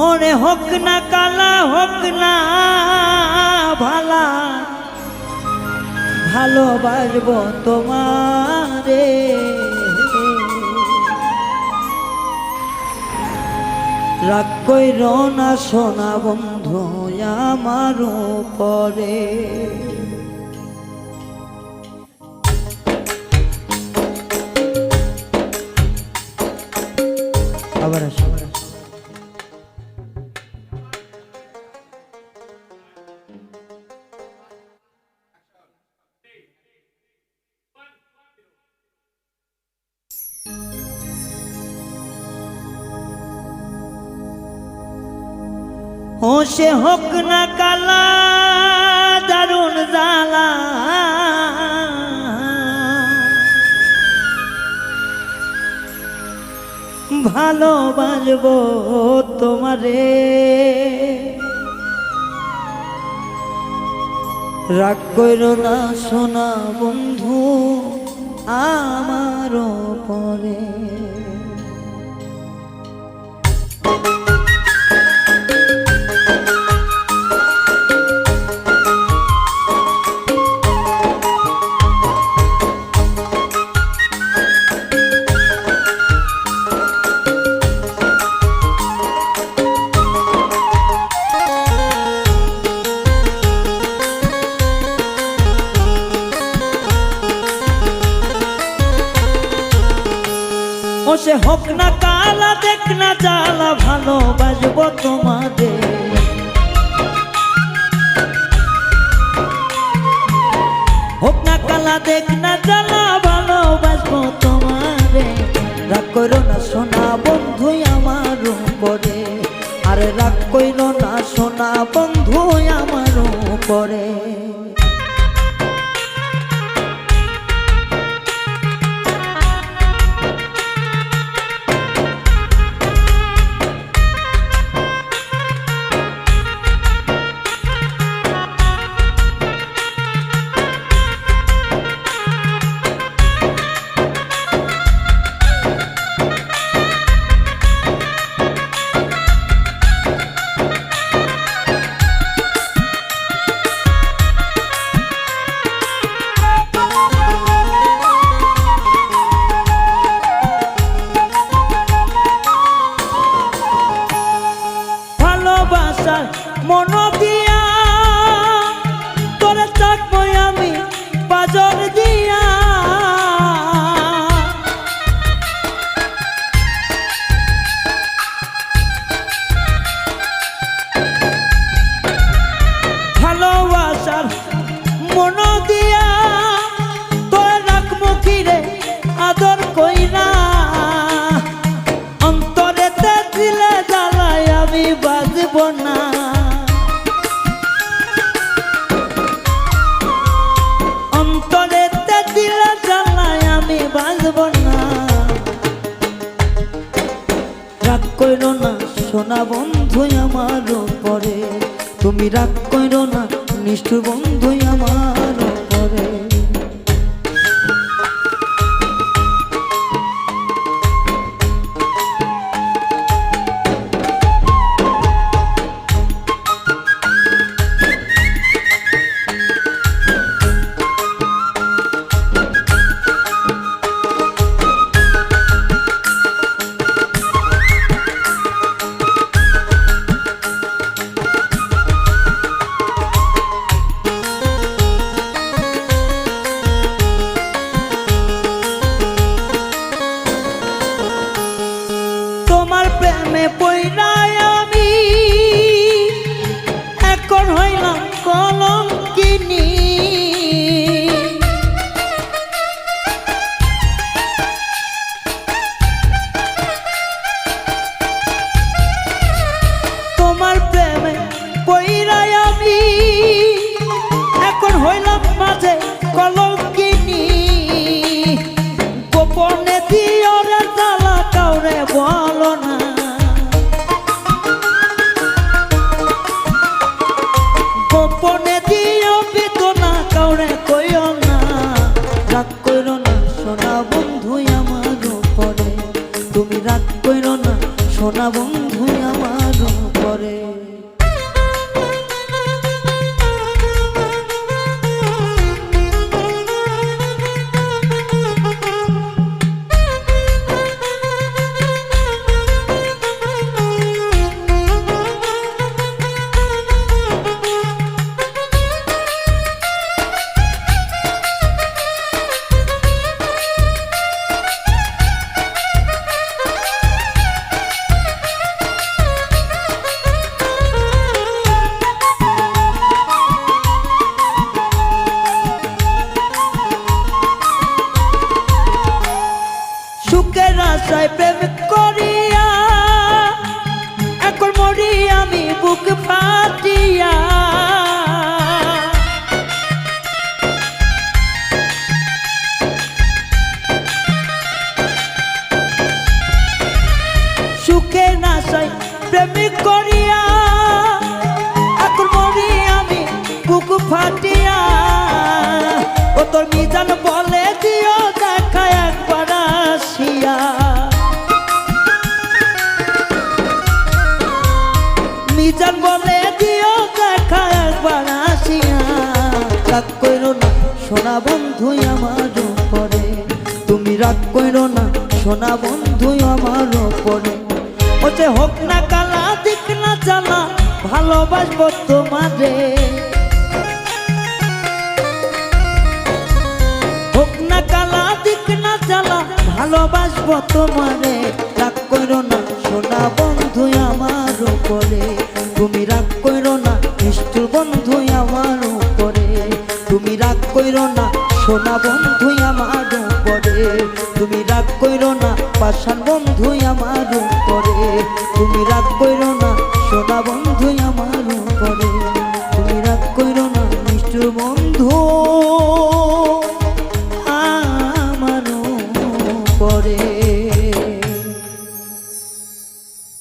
ওরে হোক না কালা হোক না ভালা ভালোবাসবো তোমারে। রাগ কইরো না সোনা বন্ধু আমার উপরে। আবার আসো ও সে হোক না কালা দারুণ জ্বালা ভালোবাসবো তোমারে। রাগ কইরো না সোনা বন্ধু আমার উপরে। ও সে হোক না কালা দেখ না জ্বালা ভালোবাসবো তোমাদের। হোক না কালা দেখ না জ্বালা ভালোবাসবো তোমারে। রাগ কইরো না সোনা বন্ধু আমার উপরে। আরে রাগ কইরো না সোনা বন্ধু আমার উপরে। মন দিয়া তোরে চাকবো আমি বাজর দিয়া। ভালোবাসার মন দিয়া তোরে রাখবো কিরে আদর কইরা। অন্তরেতে দিলে জ্বালায় আমি বাজবো না। অন্তরেতে দিলে জ্বালায় আমি বাজবো না। রাগ কইরো না সোনা বন্ধু আমার উপরে। তুমি রাগ কইরো না নিষ্ঠুর বন্ধু আমার উপরে। তোমার প্রেমে পইড়ায় আমি এখন হইলাম কলঙ্কিনী। তোমার প্রেমে পইড়ায় আমি এখন হইলাম মাঝে কলঙ্কিনী। গোপনে দিও রে জ্বালা কাউরে বলো না। গোপনে দিও বেদনা কাউরে কইও না। রাগ কইরো না সোনা বন্ধু আমার উপরে। তুমি রাগ কইরো না সোনা বন্ধু আমার আমার উপরে। সুখের আশায় প্রেম করিয়া এখন মরি আমি বুক ফাটিয়া। সুখের আশায় প্রেম করিয়া এখন মরি আমি বুক ফাটিয়া। ও তোর মিজান বলে দিও দেখা একবার আসিয়া। মিজান বলে দিও দেখা একবার আসিয়া। রাগ কইরো না সোনা বন্ধু আমার উপরে, তুমি রাগ কইরো না সোনা বন্ধু আমার উপরে। ও যে হোক না কালা দিক না জানা ভালোবাসবো তোমারে। হোক না কালা দিক না জানা ভালোবাসবো তোমারে। রাগ কইরো না সোনা বন্ধু আমার উপরে, তুমি রাগ কইরো না নিষ্ঠুর বন্ধু আমার উপরে। তুমি রাগ কইরো না সোনা বন্ধু আমার উপরে, তুমি রাগ কইরো না পাষাণ বন্ধু আমার উপরে। তুমি রাগ কইরো না সোনা বন্ধু আমার উপরে, তুমি রাগ কইরো না নিষ্ঠুর বন্ধু আমার উপরে।